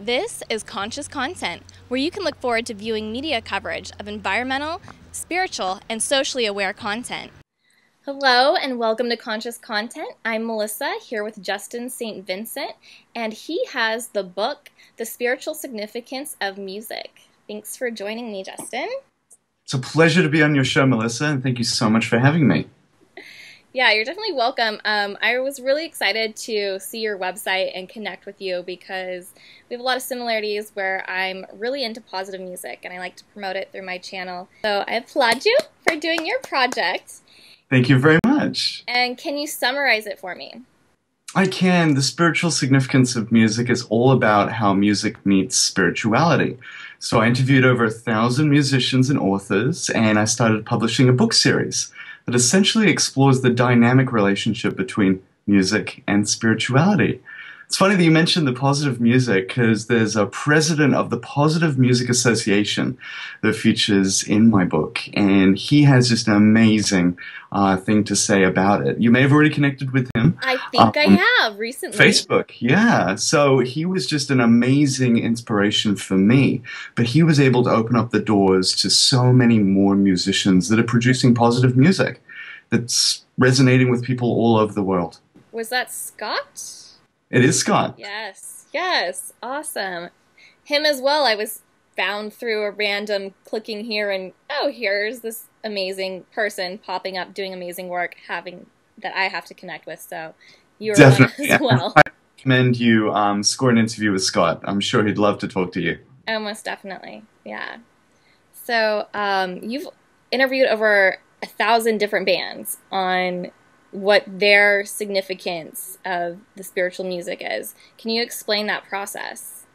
This is Conscious Content, where you can look forward to viewing media coverage of environmental, spiritual, and socially aware content. Hello and welcome to Conscious Content. I'm Melissa, here with Justin St Vincent, and he has the book, The Spiritual Significance of Music. Thanks for joining me, Justin. It's a pleasure to be on your show, Melissa, and thank you so much for having me. Yeah, you're definitely welcome. I was really excited to see your website and connect with you because we have a lot of similarities where I'm really into positive music and I like to promote it through my channel. So I applaud you for doing your project. Thank you very much. And can you summarize it for me? I can. The spiritual significance of music is all about how music meets spirituality. So I interviewed over 1,000 musicians and authors, and I started publishing a book series that essentially explores the dynamic relationship between music and spirituality. It's funny that you mentioned the positive music because there's a president of the Positive Music Association that features in my book, and he has just an amazing thing to say about it. You may have already connected with him. I think I have recently. Facebook, yeah. So he was just an amazing inspiration for me, but he was able to open up the doors to so many more musicians that are producing positive music that's resonating with people all over the world. Was that Scott? It is Scott. Yes, yes, awesome. Him as well. I was found through a random clicking here and, oh, here's this amazing person popping up doing amazing work that I have to connect with, so you're Definitely. one as well. I recommend you score an interview with Scott. I'm sure he'd love to talk to you. Oh, most definitely, yeah. So you've interviewed over 1,000 different bands on what their significance of the spiritual music is. Can you explain that process?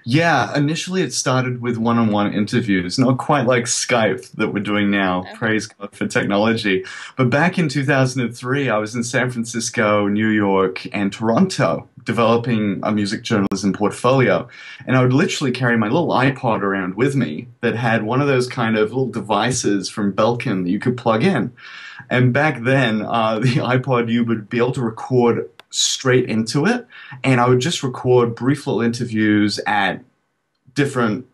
Yeah, initially it started with one-on-one interviews, not quite like Skype that we're doing now, Okay. Praise God for technology. But back in 2003, I was in San Francisco, New York, and Toronto developing a music journalism portfolio. And I would literally carry my little iPod around with me that had one of those kind of little devices from Belkin that you could plug in. And back then, the iPod, you would be able to record straight into it, and I would just record brief little interviews at different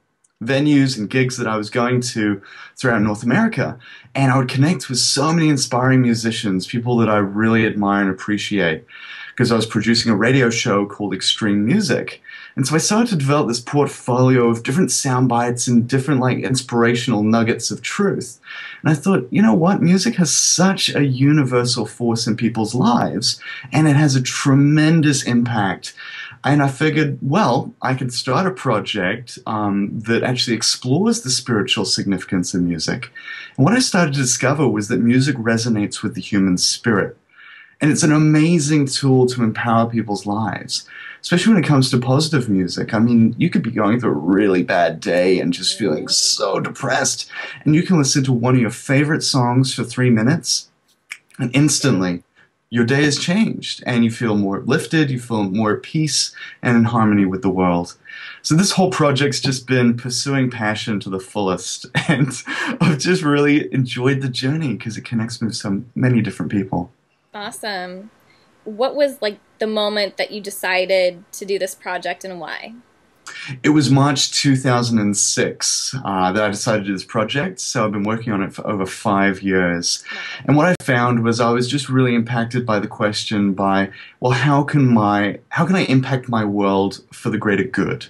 venues and gigs that I was going to throughout North America, and I would connect with so many inspiring musicians, people that I really admire and appreciate, because I was producing a radio show called Extreme Music. And so I started to develop this portfolio of different sound bites and different like inspirational nuggets of truth. And I thought, you know what? Music has such a universal force in people's lives, and it has a tremendous impact. And I figured, well, I could start a project that actually explores the spiritual significance of music. And what I started to discover was that music resonates with the human spirit. And it's an amazing tool to empower people's lives, especially when it comes to positive music. I mean, you could be going through a really bad day and just feeling so depressed, and you can listen to one of your favorite songs for 3 minutes, and instantly your day has changed, and you feel more lifted, you feel more at peace and in harmony with the world. So this whole project's just been pursuing passion to the fullest, and I've just really enjoyed the journey because it connects me with so many different people. Awesome. What was like the moment that you decided to do this project and why? It was March 2006 that I decided to do this project, so I've been working on it for over 5 years. And what I found was I was just really impacted by the question well, how can I impact my world for the greater good?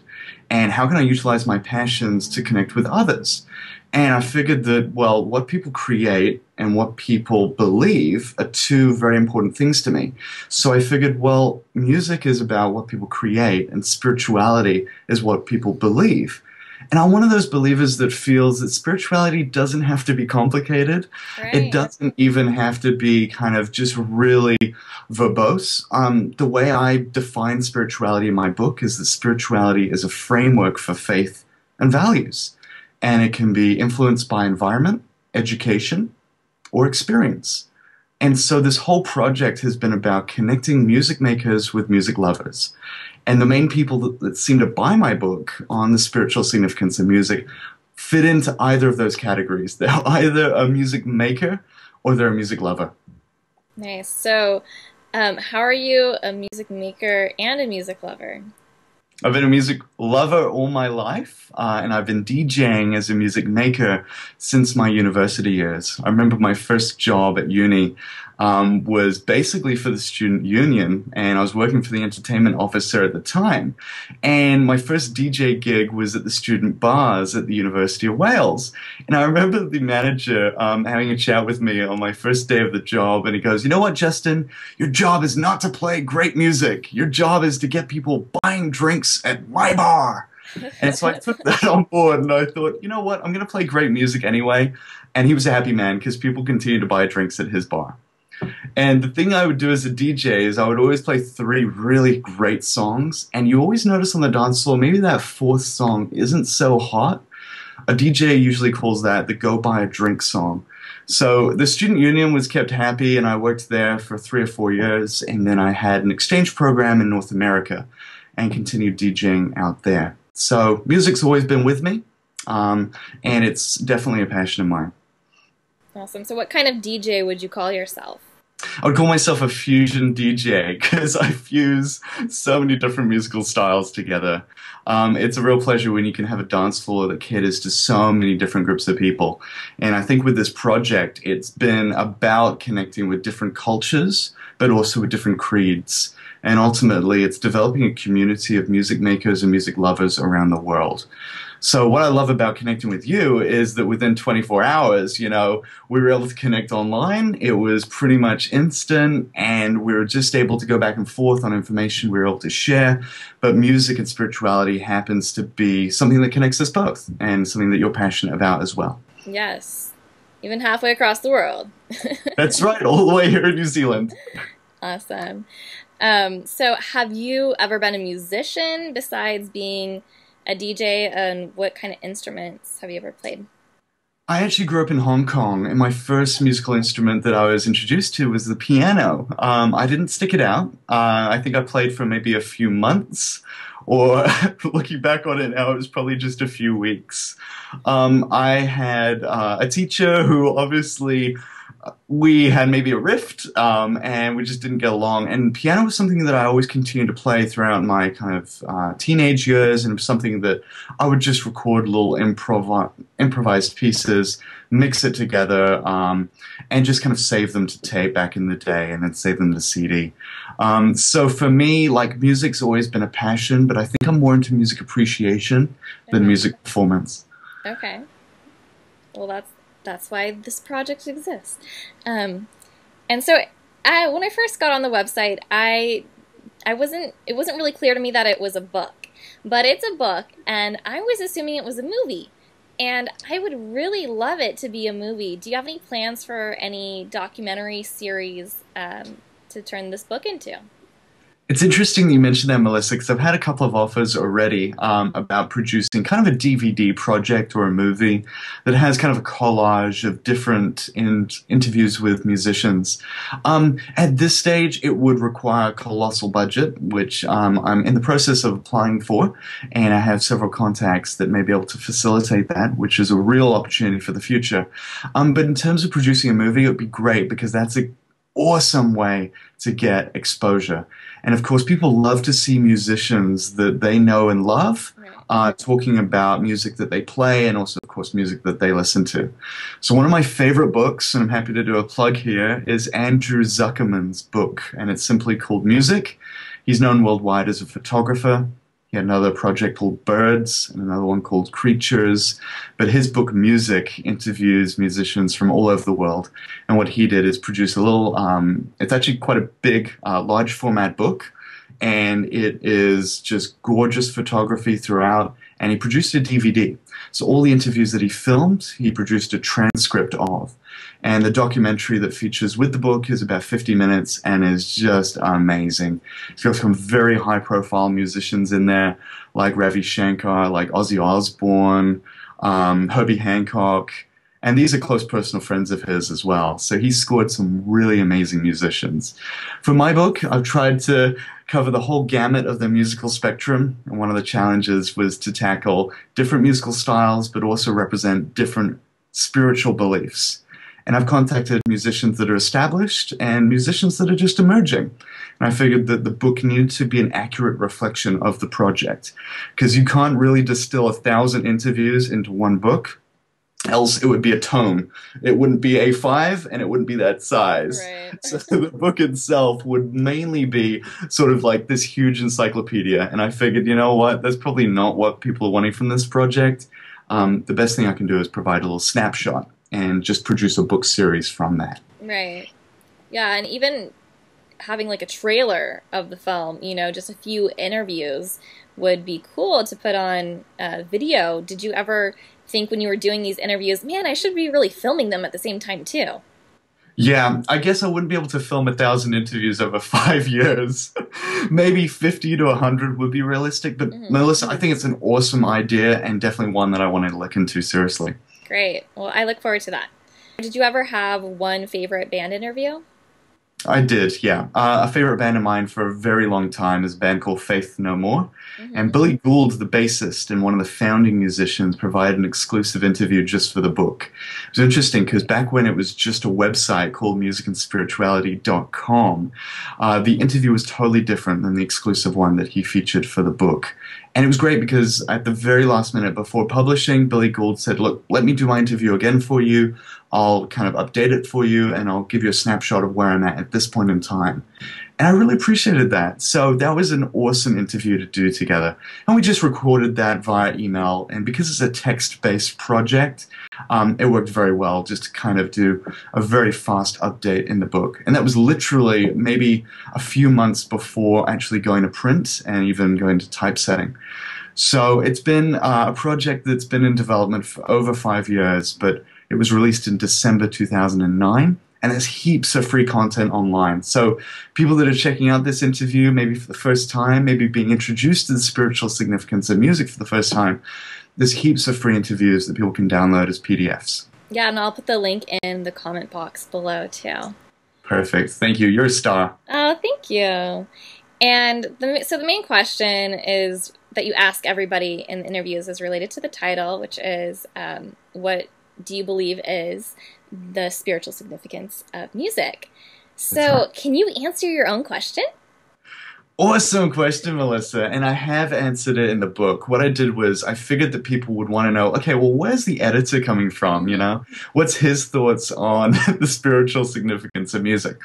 And how can I utilize my passions to connect with others? And I figured that, well, what people create and what people believe are two very important things to me. So I figured, well, music is about what people create and spirituality is what people believe. And I'm one of those believers that feels that spirituality doesn't have to be complicated. Right. It doesn't even have to be kind of just really verbose. The way I define spirituality in my book is that spirituality is a framework for faith and values. And it can be influenced by environment, education, or experience. And so this whole project has been about connecting music makers with music lovers. And the main people that seem to buy my book on the spiritual significance of music fit into either of those categories. They're either a music maker or they're a music lover. Nice. So how are you a music maker and a music lover? I've been a music lover all my life, and I've been DJing as a music maker since my university years. I remember my first job at uni was basically for the student union, and I was working for the entertainment officer at the time. And my first DJ gig was at the student bars at the University of Wales. And I remember the manager having a chat with me on my first day of the job, and he goes, "You know what, Justin? Your job is not to play great music. Your job is to get people buying drinks at my bar." And so I took that on board, and I thought, you know what? I'm going to play great music anyway. And he was a happy man because people continued to buy drinks at his bar. And the thing I would do as a DJ is I would always play three really great songs, and you always notice on the dance floor, maybe that fourth song isn't so hot. A DJ usually calls that the go buy a drink song. So the student union was kept happy, and I worked there for 3 or 4 years, and then I had an exchange program in North America and continued DJing out there. So music's always been with me, and it's definitely a passion of mine. Awesome. So what kind of DJ would you call yourself? I would call myself a fusion DJ because I fuse so many different musical styles together. It's a real pleasure when you can have a dance floor that caters to so many different groups of people. And I think with this project, it's been about connecting with different cultures, but also with different creeds. And ultimately, it's developing a community of music makers and music lovers around the world. So what I love about connecting with you is that within 24 hours, we were able to connect online. It was pretty much instant, and we were just able to go back and forth on information we were able to share. But music and spirituality happens to be something that connects us both, and something that you're passionate about as well. Yes, even halfway across the world. That's right, all the way here in New Zealand. Awesome. So have you ever been a musician besides being a DJ, and what kind of instruments have you ever played? I actually grew up in Hong Kong, and my first musical instrument that I was introduced to was the piano. I didn't stick it out. I think I played for maybe a few months, or looking back on it now, it was probably just a few weeks. I had a teacher who obviously we had maybe a rift, and we just didn't get along. And piano was something that I always continued to play throughout my kind of teenage years, and it was something that I would just record little improvised pieces, mix it together, and just kind of save them to tape back in the day, and then save them to CD. So for me, like, music's always been a passion, but I think I'm more into music appreciation than music performance. Okay. Well, that's why this project exists. And so when I first got on the website, it wasn't really clear to me that it was a book. But it's a book, and I was assuming it was a movie. And I would really love it to be a movie. Do you have any plans for any documentary series to turn this book into? It's interesting that you mentioned that, Melissa, because I've had a couple of offers already about producing kind of a DVD project or a movie that has kind of a collage of different interviews with musicians. At this stage, it would require a colossal budget, which I'm in the process of applying for, and I have several contacts that may be able to facilitate that, which is a real opportunity for the future. But in terms of producing a movie, it would be great because that's an awesome way to get exposure. And of course, people love to see musicians that they know and love talking about music that they play, and also, of course, music that they listen to. So one of my favorite books, and I'm happy to do a plug here, is Andrew Zuckerman's book, and it's simply called Music. He's known worldwide as a photographer. He had another project called Birds and another one called Creatures. But his book, Music, interviews musicians from all over the world. And what he did is produce a little, it's actually quite a big, large format book. And it is just gorgeous photography throughout. And he produced a DVD. So all the interviews that he filmed, he produced a transcript of. And the documentary that features with the book is about 50 minutes and is just amazing. It's got some very high-profile musicians in there, like Ravi Shankar, like Ozzy Osbourne, Herbie Hancock, and these are close personal friends of his as well. So he scored some really amazing musicians. For my book, I've tried to cover the whole gamut of the musical spectrum, and one of the challenges was to tackle different musical styles, but also represent different spiritual beliefs. And I've contacted musicians that are established and musicians that are just emerging. And I figured that the book needed to be an accurate reflection of the project, because you can't really distill 1,000 interviews into one book. Else it would be a tome. It wouldn't be A5 and it wouldn't be that size. Right. So the book itself would mainly be sort of like this huge encyclopedia. And I figured, you know what, that's probably not what people are wanting from this project. The best thing I can do is provide a little snapshot and just produce a book series from that. Right. Yeah, and even having like a trailer of the film, you know, just a few interviews would be cool to put on video. Did you ever think when you were doing these interviews, man, I should be really filming them at the same time too? Yeah, I guess I wouldn't be able to film 1,000 interviews over 5 years. Maybe 50 to 100 would be realistic. But Melissa, I think it's an awesome idea and definitely one that I want to look into seriously. Great. Well, I look forward to that. Did you ever have one favorite band interview? I did, yeah. A favorite band of mine for a very long time is a band called Faith No More. And Billy Gould, the bassist and one of the founding musicians, provided an exclusive interview just for the book. It was interesting because back when it was just a website called musicandspirituality.com, the interview was totally different than the exclusive one that he featured for the book. And it was great because at the very last minute before publishing, Billy Gould said, look, let me do my interview again for you. I'll kind of update it for you, and I'll give you a snapshot of where I'm at this point in time. And I really appreciated that. So that was an awesome interview to do together. And we just recorded that via email. And because it's a text-based project, it worked very well just to kind of do a very fast update in the book. And that was literally maybe a few months before actually going to print and even going to typesetting. So it's been a project that's been in development for over 5 years, but it was released in December 2009. And there's heaps of free content online. So people that are checking out this interview, maybe for the first time, maybe being introduced to the spiritual significance of music for the first time, there's heaps of free interviews that people can download as PDFs. Yeah, and I'll put the link in the comment box below, too. Perfect. Thank you. You're a star. Oh, thank you. And so the main question is that you ask everybody in the interviews is related to the title, which is what do you believe is the spiritual significance of music? So can you answer your own question? Awesome question, Melissa. And I have answered it in the book. What I did was I figured that people would want to know, okay, well, where's the editor coming from, you know? What's his thoughts on the spiritual significance of music?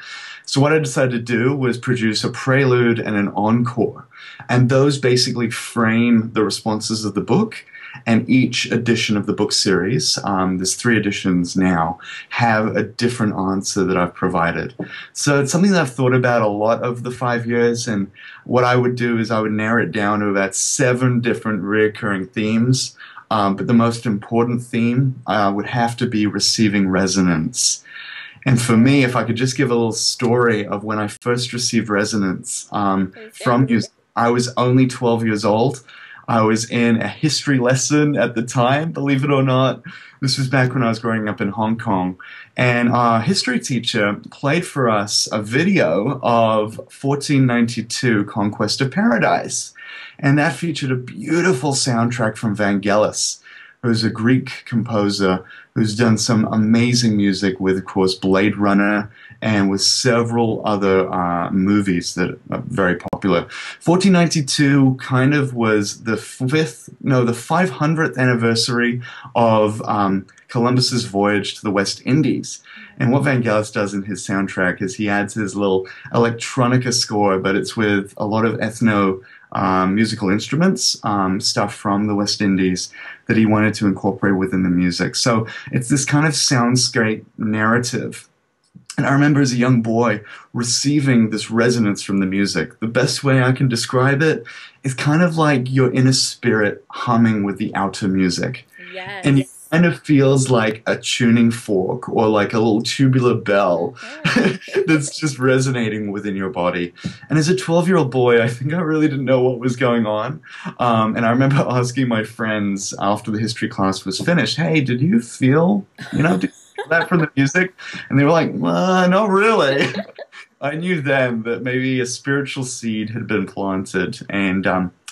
So what I decided to do was produce a prelude and an encore. And those basically frame the responses of the book. And each edition of the book series, there's 3 editions now, have a different answer that I've provided. So it's something that I've thought about a lot over the 5 years, and what I would do is I would narrow it down to about 7 different recurring themes, but the most important theme would have to be receiving resonance. And for me, if I could just give a little story of when I first received resonance from music, I was only 12 years old. I was in a history lesson at the time, believe it or not. This was back when I was growing up in Hong Kong. And our history teacher played for us a video of 1492 Conquest of Paradise. And that featured a beautiful soundtrack from Vangelis, who's a Greek composer who's done some amazing music with, of course, Blade Runner and with several other movies that are very popular. 1492 kind of was the 500th anniversary of Columbus's voyage to the West Indies. And what Vangelis does in his soundtrack is he adds his little electronica score, but it's with a lot of ethno musical instruments, stuff from the West Indies that he wanted to incorporate within the music. So it's this kind of soundscape narrative. And I remember as a young boy receiving this resonance from the music. The best way I can describe it is kind of like your inner spirit humming with the outer music. Yes. And it kind of feels like a tuning fork or like a little tubular bell that's just resonating within your body. And as a 12-year-old boy, I think I really didn't know what was going on. And I remember asking my friends after the history class was finished, hey, did you feel, did you feel that from the music? And they were like, not really. I knew then that maybe a spiritual seed had been planted, and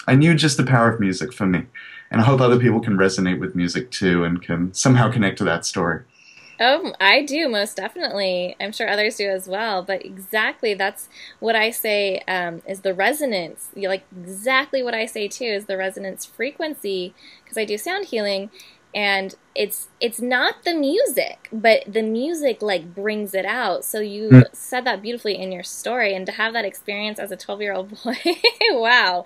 I knew just the power of music for me. And I hope other people can resonate with music too and can somehow connect to that story. I do most definitely. I'm sure others do as well. But exactly, that's what I say is the resonance. You like exactly what I say too is the resonance frequency because I do sound healing, and it's not the music, but the music like brings it out. So you said that beautifully in your story, and to have that experience as a 12-year-old boy, wow.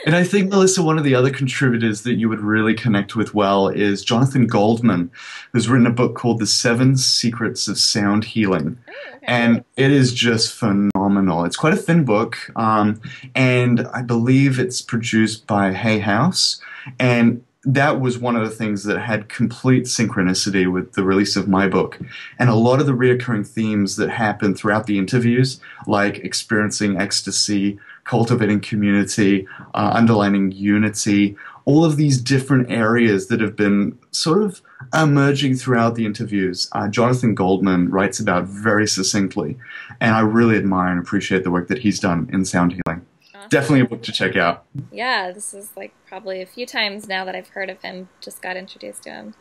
And I think, Melissa, one of the other contributors that you would really connect with well is Jonathan Goldman, who's written a book called The Seven Secrets of Sound Healing. Oh, okay. And it is just phenomenal. It's quite a thin book, and I believe it's produced by Hay House. And that was one of the things that had complete synchronicity with the release of my book. And a lot of the reoccurring themes that happen throughout the interviews, like experiencing ecstasy, cultivating community, underlining unity, all of these different areas that have been sort of emerging throughout the interviews. Jonathan Goldman writes about very succinctly, and I really admire and appreciate the work that he's done in sound healing. Definitely a Awesome. book to check out. Yeah, this is like probably a few times now that I've heard of him, just got introduced to him.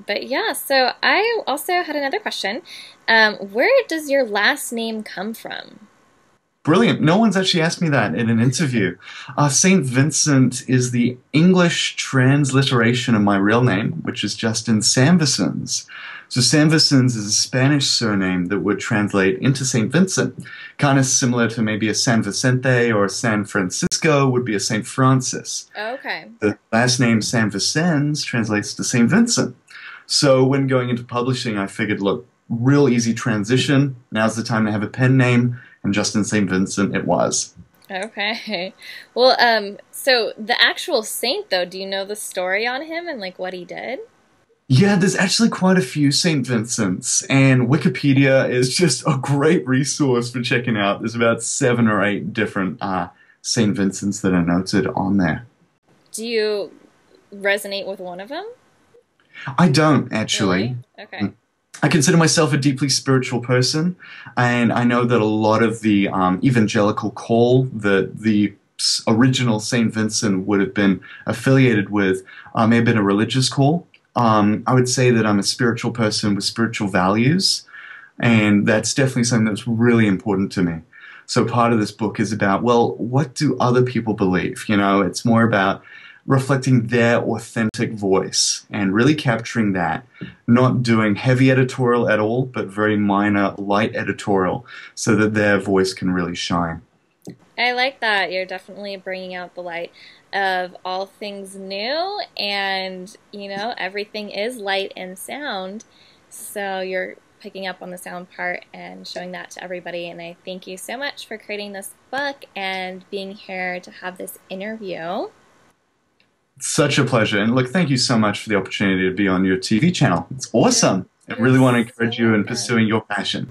But yeah, so I also had another question. Where does your last name come from? Brilliant. No one's actually asked me that in an interview. St. Vincent is the English transliteration of my real name, which is Justin Sanversons. So Sanversons is a Spanish surname that would translate into St. Vincent, kind of similar to maybe a San Vicente or a San Francisco would be a St. Francis. Okay. The last name Sanversons translates to St. Vincent. So when going into publishing, I figured, look, real easy transition. Now's the time to have a pen name, and Justin St. Vincent it was. Okay. Well, so the actual saint though, do you know the story on him and like what he did? Yeah, there's actually quite a few St. Vincents, and Wikipedia is just a great resource for checking out. There's about 7 or 8 different St. Vincents that are noted on there. Do you resonate with one of them? I don't, actually. Really? Okay. I consider myself a deeply spiritual person, and I know that a lot of the evangelical call that the original St. Vincent would have been affiliated with may have been a religious call. I would say that I'm a spiritual person with spiritual values, and that's definitely something that's really important to me. So part of this book is about, well, what do other people believe? You know, it's more about reflecting their authentic voice and really capturing that, not doing heavy editorial at all, but very minor, light editorial so that their voice can really shine. I like that. You're definitely bringing out the light of all things new, and everything is light and sound. So you're picking up on the sound part and showing that to everybody. And I thank you so much for creating this book and being here to have this interview. Such a pleasure. And look, thank you so much for the opportunity to be on your TV channel. It's awesome. I You're really want to so encourage you in welcome. pursuing your passion.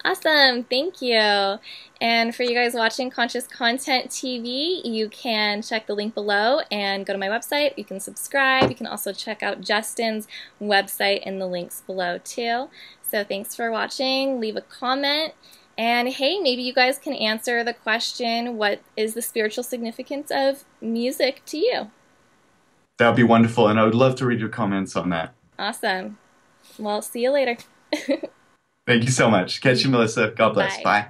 Awesome, thank you. And for you guys watching Conscious Content TV, you can check the link below and go to my website. You can subscribe. You can also check out Justin's website in the links below too. So thanks for watching. Leave a comment. And hey, maybe you guys can answer the question, what is the spiritual significance of music to you? That would be wonderful, and I would love to read your comments on that. Awesome. Well, see you later. Thank you so much. Catch you, Melissa. God bless. Bye. Bye.